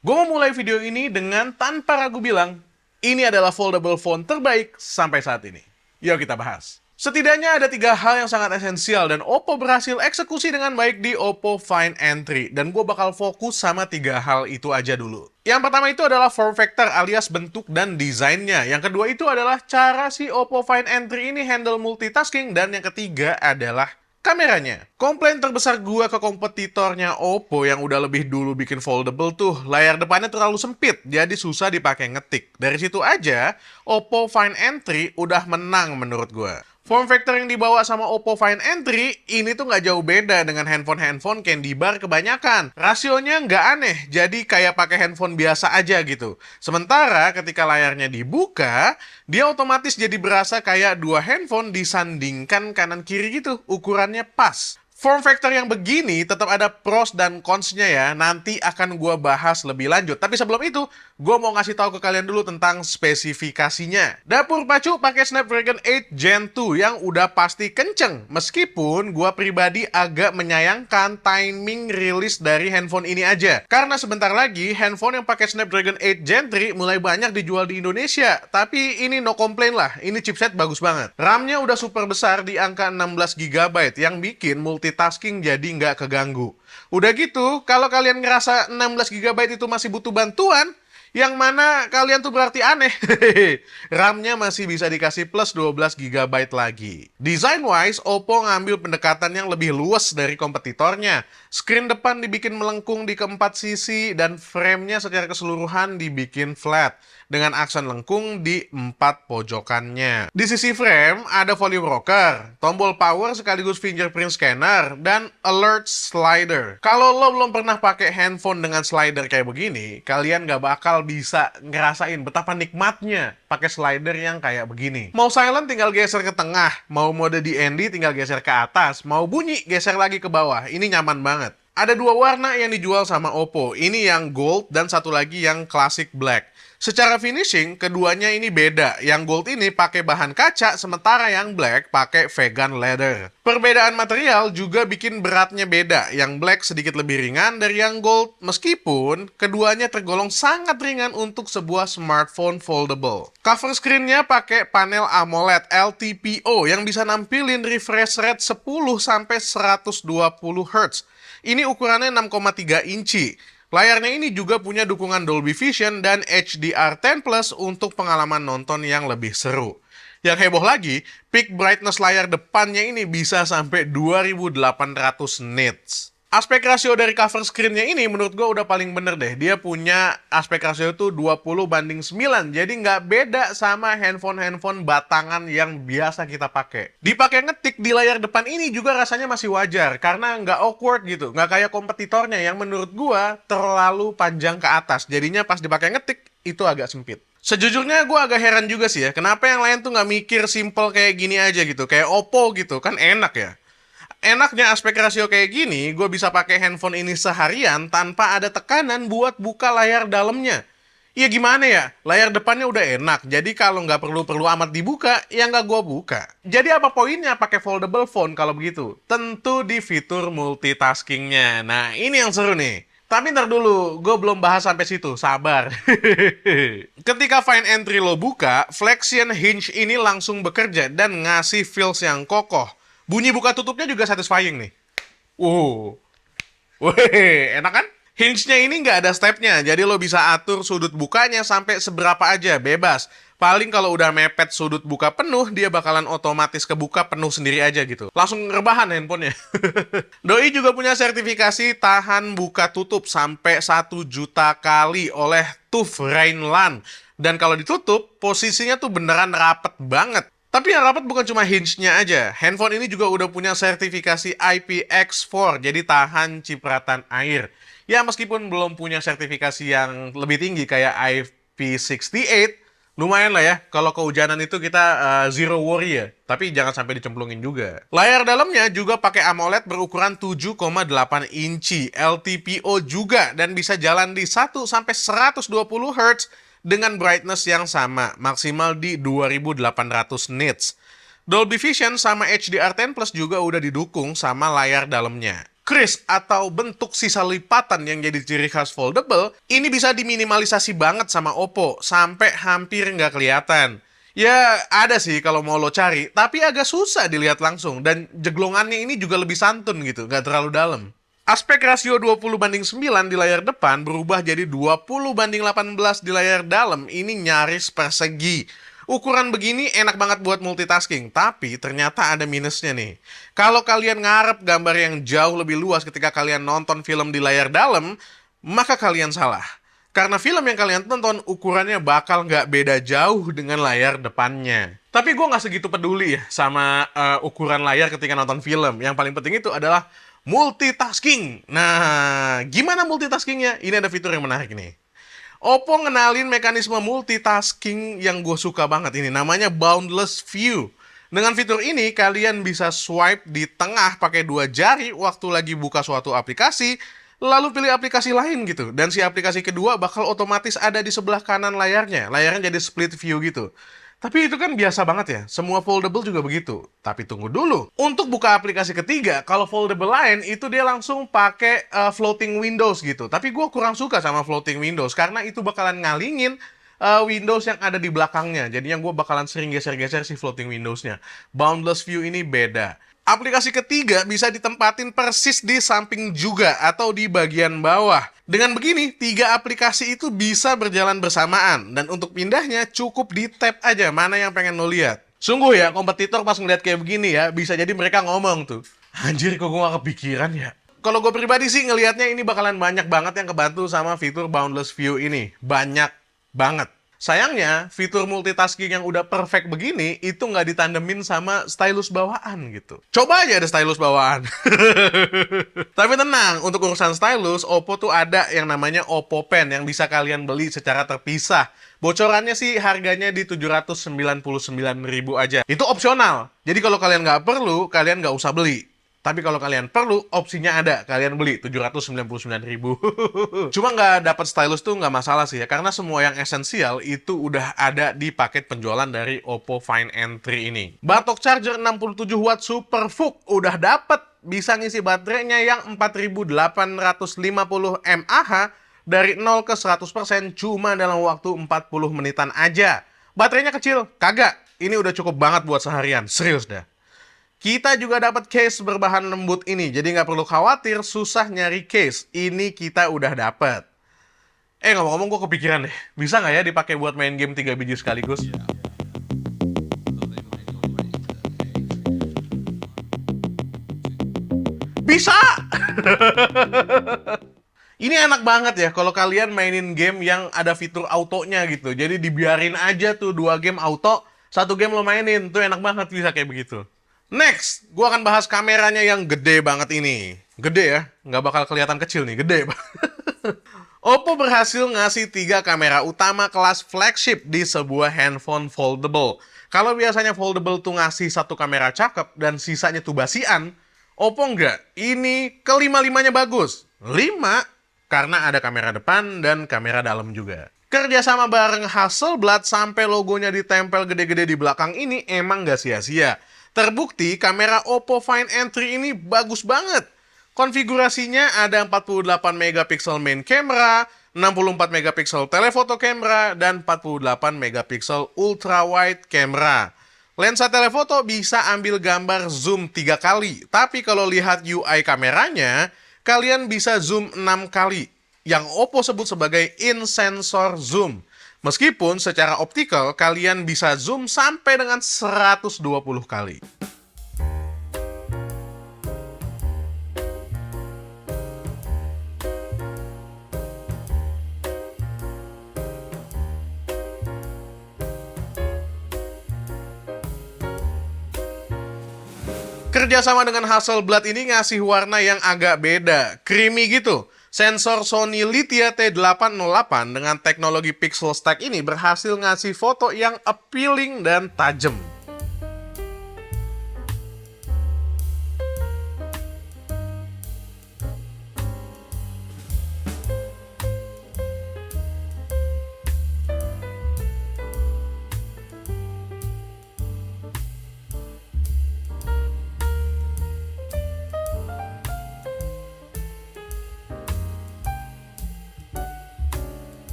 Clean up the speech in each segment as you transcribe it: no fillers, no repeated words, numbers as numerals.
Gue mau mulai video ini dengan tanpa ragu bilang, ini adalah foldable phone terbaik sampai saat ini. Yuk kita bahas. Setidaknya ada 3 hal yang sangat esensial dan Oppo berhasil eksekusi dengan baik di Oppo Find N3. Dan gue bakal fokus sama 3 hal itu aja dulu. Yang pertama itu adalah form factor alias bentuk dan desainnya. Yang kedua itu adalah cara si Oppo Find N3 ini handle multitasking. Dan yang ketiga adalah kameranya. Komplain terbesar gua ke kompetitornya Oppo yang udah lebih dulu bikin foldable tuh, layar depannya terlalu sempit, jadi susah dipakai ngetik. Dari situ aja, Oppo Find N3 udah menang menurut gua. Form factor yang dibawa sama Oppo Find N3 ini tuh nggak jauh beda dengan handphone-handphone candy bar kebanyakan. Rasionya nggak aneh, jadi kayak pakai handphone biasa aja gitu. Sementara ketika layarnya dibuka, dia otomatis jadi berasa kayak 2 handphone disandingkan kanan kiri gitu. Ukurannya pas. Form factor yang begini tetap ada pros dan cons-nya ya. Nanti akan gua bahas lebih lanjut. Tapi sebelum itu, gua mau ngasih tahu ke kalian dulu tentang spesifikasinya. Dapur pacu pakai Snapdragon 8 Gen 2 yang udah pasti kenceng. Meskipun gua pribadi agak menyayangkan timing rilis dari handphone ini aja. Karena sebentar lagi handphone yang pakai Snapdragon 8 Gen 3 mulai banyak dijual di Indonesia. Tapi ini no complain lah. Ini chipset bagus banget. RAM-nya udah super besar di angka 16 GB yang bikin multitasking jadi nggak keganggu. Udah gitu, kalau kalian ngerasa 16 GB itu masih butuh bantuan, yang mana kalian tuh berarti aneh. RAM-nya masih bisa dikasih plus 12 GB lagi. Design-wise, Oppo ngambil pendekatan yang lebih luas dari kompetitornya. Screen depan dibikin melengkung di keempat sisi dan frame-nya secara keseluruhan dibikin flat dengan aksen lengkung di 4 pojokannya. Di sisi frame ada volume rocker, tombol power sekaligus fingerprint scanner, dan alert slider. Kalau lo belum pernah pakai handphone dengan slider kayak begini, kalian gak bakal bisa ngerasain betapa nikmatnya pakai slider yang kayak begini. Mau silent tinggal geser ke tengah, mau mode DND tinggal geser ke atas, mau bunyi geser lagi ke bawah. Ini nyaman banget. Ada 2 warna yang dijual sama Oppo. Ini yang gold dan satu lagi yang classic black. Secara finishing, keduanya ini beda. Yang gold ini pakai bahan kaca, sementara yang black pakai vegan leather. Perbedaan material juga bikin beratnya beda. Yang black sedikit lebih ringan dari yang gold, meskipun keduanya tergolong sangat ringan untuk sebuah smartphone foldable. Cover screen-nya pakai panel AMOLED LTPO yang bisa nampilin refresh rate 10-120 Hz. Ini ukurannya 6,3 inci. Layarnya ini juga punya dukungan Dolby Vision dan HDR10 Plus untuk pengalaman nonton yang lebih seru. Yang heboh lagi, peak brightness layar depannya ini bisa sampai 2800 nits. Aspek rasio dari cover screen-nya ini menurut gue udah paling bener deh. Dia punya aspek rasio itu 20:9. Jadi nggak beda sama handphone-handphone batangan yang biasa kita pakai. Dipakai ngetik di layar depan ini juga rasanya masih wajar. Karena nggak awkward gitu. Nggak kayak kompetitornya yang menurut gue terlalu panjang ke atas. Jadinya pas dipakai ngetik itu agak sempit. Sejujurnya gue agak heran juga sih ya. Kenapa yang lain tuh nggak mikir simple kayak gini aja gitu. Kayak Oppo gitu. Kan enak ya. Enaknya aspek rasio kayak gini, gue bisa pakai handphone ini seharian tanpa ada tekanan buat buka layar dalamnya. Ya gimana ya, layar depannya udah enak, jadi kalau nggak perlu-perlu amat dibuka, ya nggak gue buka. Jadi apa poinnya pakai foldable phone kalau begitu? Tentu di fitur multitaskingnya. Nah ini yang seru nih. Tapi ntar dulu, gue belum bahas sampai situ, sabar. Ketika Find N3 lo buka, flexion hinge ini langsung bekerja dan ngasih feels yang kokoh. Bunyi buka tutupnya juga satisfying nih. Wow. Wih, enak kan? Hinge-nya ini nggak ada stepnya, jadi lo bisa atur sudut bukanya sampai seberapa aja, bebas. Paling kalau udah mepet sudut buka penuh, dia bakalan otomatis kebuka penuh sendiri aja gitu. Langsung rebahan handphonenya. Doi juga punya sertifikasi tahan buka tutup sampai 1 juta kali oleh TÜV Rheinland. Dan kalau ditutup, posisinya tuh beneran rapet banget. Tapi yang rapat bukan cuma hinge-nya aja. Handphone ini juga udah punya sertifikasi IPX4, jadi tahan cipratan air. Ya meskipun belum punya sertifikasi yang lebih tinggi kayak IP68, lumayan lah ya. Kalau kehujanan itu kita zero worry ya. Tapi jangan sampai dicemplungin juga. Layar dalamnya juga pakai AMOLED berukuran 7,8 inci, LTPO juga, dan bisa jalan di 1-120 Hz dengan brightness yang sama, maksimal di 2800 nits. Dolby Vision sama HDR10 Plus juga udah didukung sama layar dalamnya. crease atau bentuk sisa lipatan yang jadi ciri khas foldable, ini bisa diminimalisasi banget sama Oppo, sampai hampir nggak kelihatan. Ya, ada sih kalau mau lo cari, tapi agak susah dilihat langsung, dan jeglongannya ini juga lebih santun gitu, nggak terlalu dalam. Aspek rasio 20:9 di layar depan berubah jadi 20:18 di layar dalam, ini nyaris persegi. Ukuran begini enak banget buat multitasking, tapi ternyata ada minusnya nih. Kalau kalian ngarep gambar yang jauh lebih luas ketika kalian nonton film di layar dalam, maka kalian salah. Karena film yang kalian tonton ukurannya bakal nggak beda jauh dengan layar depannya. Tapi gue nggak segitu peduli ya sama ukuran layar ketika nonton film. Yang paling penting itu adalah multitasking. Nah, gimana multitaskingnya? Ini ada fitur yang menarik nih. Oppo ngenalin mekanisme multitasking yang gue suka banget ini, namanya Boundless View. Dengan fitur ini, kalian bisa swipe di tengah pakai 2 jari waktu lagi buka suatu aplikasi, lalu pilih aplikasi lain gitu. Dan si aplikasi kedua bakal otomatis ada di sebelah kanan layarnya. Layarnya jadi split view gitu. Tapi itu kan biasa banget ya, semua foldable juga begitu. Tapi tunggu dulu, untuk buka aplikasi ketiga, kalau foldable lain itu dia langsung pakai floating windows gitu. Tapi gue kurang suka sama floating windows, karena itu bakalan ngalingin Windows yang ada di belakangnya. Jadinya gue bakalan sering geser-geser si floating windowsnya. Boundless view ini beda. Aplikasi ketiga bisa ditempatin persis di samping juga atau di bagian bawah. Dengan begini, 3 aplikasi itu bisa berjalan bersamaan. Dan untuk pindahnya cukup di tap aja mana yang pengen lo lihat. Sungguh ya, kompetitor pas ngeliat kayak begini ya, bisa jadi mereka ngomong tuh, anjir kok gue gak kepikiran ya. Kalau gue pribadi sih ngelihatnya ini bakalan banyak banget yang kebantu sama fitur Boundless View ini. Banyak banget. Sayangnya, fitur multitasking yang udah perfect begini, itu nggak ditandemin sama stylus bawaan gitu. Coba aja ada stylus bawaan. Tapi tenang, untuk urusan stylus, Oppo tuh ada yang namanya Oppo Pen yang bisa kalian beli secara terpisah. Bocorannya sih harganya di 799.000 aja. Itu opsional. Jadi kalau kalian nggak perlu, kalian nggak usah beli. Tapi kalau kalian perlu, opsinya ada. Kalian beli 799.000. Cuma nggak dapat stylus tuh nggak masalah sih ya. Karena semua yang esensial itu udah ada di paket penjualan dari Oppo Find N3 ini. Batok charger 67 watt Super VOOC udah dapat. Bisa ngisi baterainya yang 4850 mAh dari 0 ke 100% cuma dalam waktu 40 menitan aja. Baterainya kecil? Kagak. Ini udah cukup banget buat seharian. Serius dah. Kita juga dapat case berbahan lembut ini, jadi nggak perlu khawatir susah nyari case. Ini kita udah dapat. Ngomong-ngomong gue kepikiran deh, bisa nggak ya dipakai buat main game 3 biji sekaligus? Bisa! Ini enak banget ya kalau kalian mainin game yang ada fitur autonya gitu. Jadi dibiarin aja tuh 2 game auto, 1 game lo mainin. Tuh enak banget bisa kayak begitu. Next, gue akan bahas kameranya yang gede banget ini. Gede ya, nggak bakal kelihatan kecil nih, gede banget. Oppo berhasil ngasih 3 kamera utama kelas flagship di sebuah handphone foldable. Kalau biasanya foldable tuh ngasih 1 kamera cakep dan sisanya tuh basian, Oppo nggak. Ini kelima-limanya bagus. 5 karena ada kamera depan dan kamera dalam juga. Kerjasama bareng Hasselblad sampai logonya ditempel gede-gede di belakang ini emang nggak sia-sia. Terbukti kamera Oppo Find N3 ini bagus banget. Konfigurasinya ada 48 megapiksel main camera, 64 megapiksel telephoto camera, dan 48 megapiksel ultra wide camera. Lensa telephoto bisa ambil gambar zoom 3 kali, tapi kalau lihat UI kameranya, kalian bisa zoom 6 kali, yang Oppo sebut sebagai in-sensor zoom. Meskipun secara optikal kalian bisa zoom sampai dengan 120 kali. Kerjasama dengan Hasselblad ini ngasih warna yang agak beda, creamy gitu. Sensor Sony Lithia T808 dengan teknologi pixel stack ini berhasil ngasih foto yang appealing dan tajam.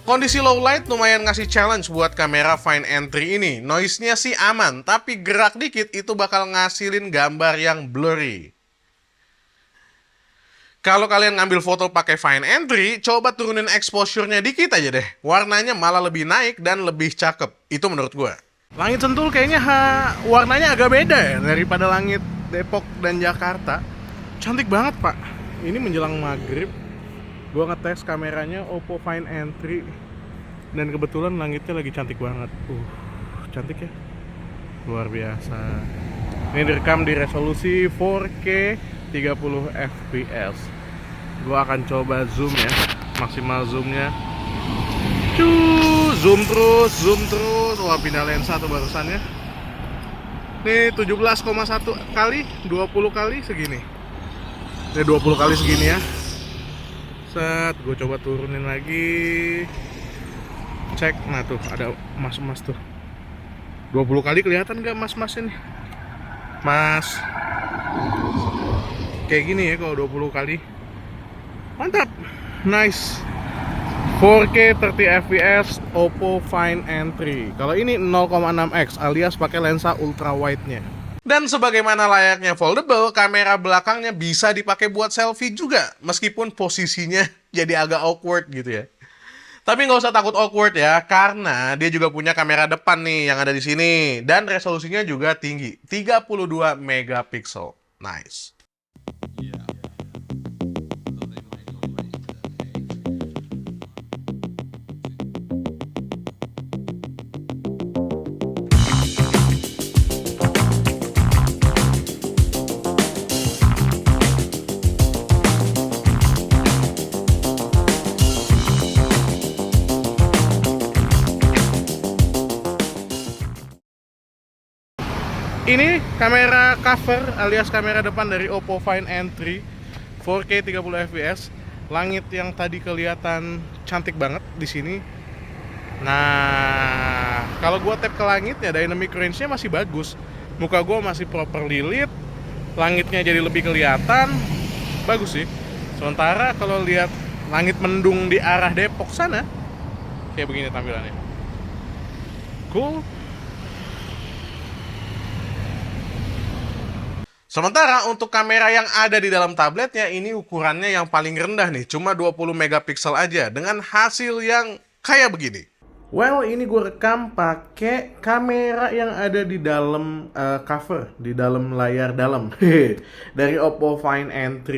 Kondisi low light lumayan ngasih challenge buat kamera Find N3 ini. Noise-nya sih aman, tapi gerak dikit itu bakal ngasilin gambar yang blurry. Kalau kalian ngambil foto pakai Find N3, coba turunin exposure-nya dikit aja deh. Warnanya malah lebih naik dan lebih cakep. Itu menurut gue. Langit Sentul kayaknya warnanya agak beda ya daripada langit Depok dan Jakarta. Cantik banget, Pak. Ini menjelang maghrib. Gue ngetes kameranya Oppo Find N3. Dan kebetulan langitnya lagi cantik banget. Cantik ya. Luar biasa. Ini direkam di resolusi 4K 30 fps. Gue akan coba zoom ya, maksimal zoomnya. Zoom terus. Wah, pindah lensa tuh barusannya. Nih 17,1 kali, 20 kali segini. Ini 20 kali segini ya. Set, gue coba turunin lagi. Cek, nah tuh ada emas-emas tuh. 20 kali kelihatan gak mas-mas ini? Mas. Kayak gini ya kalau 20 kali. Mantap. Nice. 4K 30 fps Oppo Find N3. Kalau ini 0,6x alias pakai lensa ultra wide-nya. Dan sebagaimana layaknya foldable, kamera belakangnya bisa dipakai buat selfie juga, meskipun posisinya jadi agak awkward gitu ya. Tapi nggak usah takut awkward ya, karena dia juga punya kamera depan nih yang ada di sini. Dan resolusinya juga tinggi, 32 megapiksel. Nice. Ini kamera cover alias kamera depan dari Oppo Find N3 4K 30 fps. Langit yang tadi kelihatan cantik banget di sini. Nah, kalau gua tap ke langitnya, dynamic range-nya masih bagus. Muka gua masih properly lit. Langitnya jadi lebih kelihatan. Bagus sih. Sementara kalau lihat langit mendung di arah Depok sana, kayak begini tampilannya. Cool. Sementara untuk kamera yang ada di dalam tabletnya, ini ukurannya yang paling rendah nih, cuma 20 megapiksel aja, dengan hasil yang kayak begini. Well, ini gue rekam pakai kamera yang ada di dalam cover, di dalam layar dalam dari Oppo Find N3.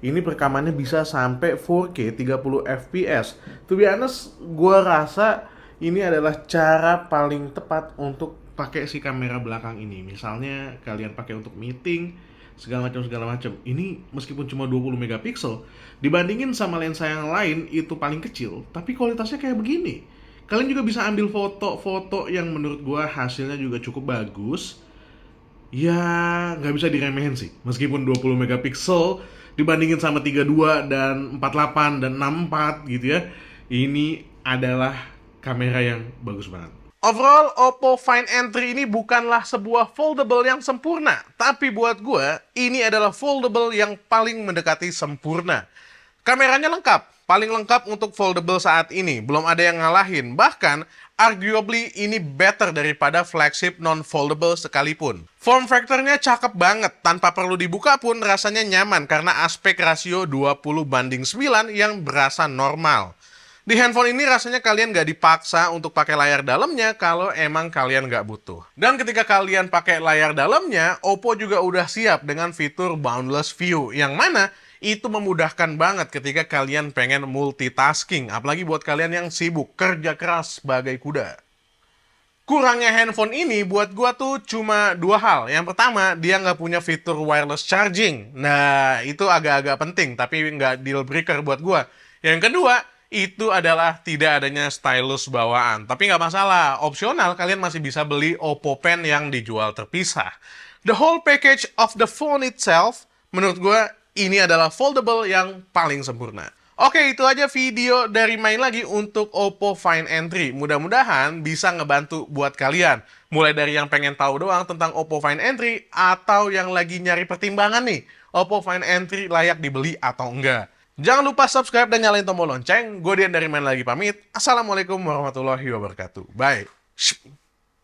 Ini perekamannya bisa sampai 4K 30 fps. To be honest, gue rasa ini adalah cara paling tepat untuk pakai si kamera belakang ini. Misalnya kalian pakai untuk meeting segala macam. Ini meskipun cuma 20 megapiksel dibandingin sama lensa yang lain itu paling kecil, tapi kualitasnya kayak begini. Kalian juga bisa ambil foto-foto yang menurut gua hasilnya juga cukup bagus. Ya, nggak bisa diremehin sih. Meskipun 20 megapiksel dibandingin sama 32 dan 48 dan 64 gitu ya. Ini adalah kamera yang bagus banget. Overall, Oppo Find N3 ini bukanlah sebuah foldable yang sempurna, tapi buat gue, ini adalah foldable yang paling mendekati sempurna. Kameranya lengkap, paling lengkap untuk foldable saat ini, belum ada yang ngalahin. Bahkan, arguably ini better daripada flagship non-foldable sekalipun. Form factor-nya cakep banget, tanpa perlu dibuka pun rasanya nyaman karena aspek rasio 20:9 yang berasa normal. Di handphone ini rasanya kalian nggak dipaksa untuk pakai layar dalamnya kalau emang kalian nggak butuh. Dan ketika kalian pakai layar dalamnya, Oppo juga udah siap dengan fitur Boundless View, yang mana itu memudahkan banget ketika kalian pengen multitasking, apalagi buat kalian yang sibuk kerja keras sebagai kuda. Kurangnya handphone ini buat gua tuh cuma dua hal. Yang pertama, dia nggak punya fitur wireless charging. Nah, itu agak-agak penting, tapi nggak deal breaker buat gua. Yang kedua, itu adalah tidak adanya stylus bawaan. Tapi nggak masalah, opsional kalian masih bisa beli Oppo Pen yang dijual terpisah. The whole package of the phone itself, menurut gue, ini adalah foldable yang paling sempurna. Oke, itu aja video dari main lagi untuk Oppo Find N3. Mudah-mudahan bisa ngebantu buat kalian. Mulai dari yang pengen tahu doang tentang Oppo Find N3, atau yang lagi nyari pertimbangan nih, Oppo Find N3 layak dibeli atau enggak. Jangan lupa subscribe dan nyalain tombol lonceng. Gue Dian dari Main Lagi pamit. Assalamualaikum warahmatullahi wabarakatuh. Bye.